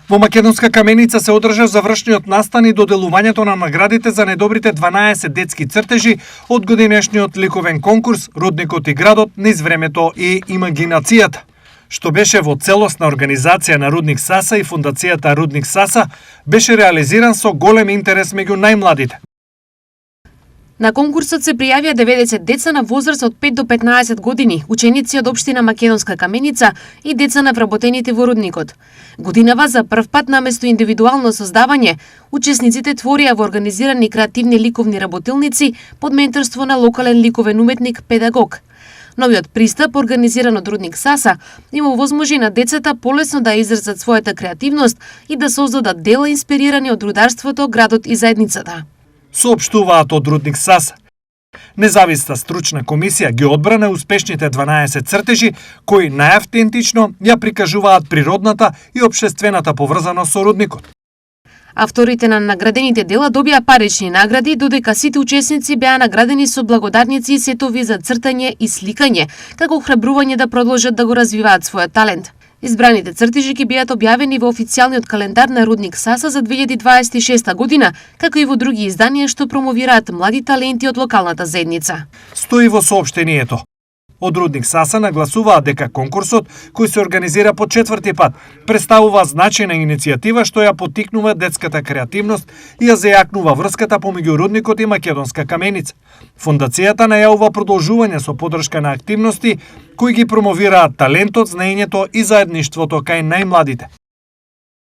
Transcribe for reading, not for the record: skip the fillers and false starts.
Во Македонска каменица се одржа завршниот настан и доделувањето на наградите за најдобрите 12 детски цртежи од годинешниот ликовен конкурс "Рудникот и градот низ времето и имагинацијата", што беше во целосна организација на Рудник Саса и Фондацијата Рудник Саса, беше реализиран со голем интерес меѓу најмладите. На конкурсот се пријавија 90 деца на возраст од 5 до 15 години, ученици од општина Македонска каменица и деца на вработените во рудникот. Годинава за прв пат наместо индивидуално создавање, учесниците творија во организирани креативни ликовни работилници под менторство на локален ликовен уметник педагог. Новиот пристап, организиран од Рудник Саса, има овозможи на децата полесно да изразат својата креативност и да создадат дела инспирирани од рударството, градот и заедницата. Соопштуваат од Рудник Саса. Независна стручна комисија ги одбра успешните 12 цртежи кои најавтентично ја прикажуваат природната и општествената поврзаност со рудникот. Авторите на наградените дела добија парични награди, додека сите учесници беа наградени со благодарници и сетови за цртање и сликање, како охрабрување да продолжат да го развиваат својот талент. Избраните цртежи ќе бидат објавени во официјалниот календар на Рудник Саса за 2026 година, како и во други изданија што промовираат млади таленти од локалната заедница. Стои во соопштението. Од Рудник Саса нагласуваат дека конкурсот, кој се организира по 4ти пат, представува значајна иницијатива што ја поттикнува детската креативност и ја зајакнува врската помеѓу Рудникот и Македонска каменица. Фондацијата најавува продолжување со поддршка на активности кои ги промовираат талентот, знаењето и заедништвото кај најмладите.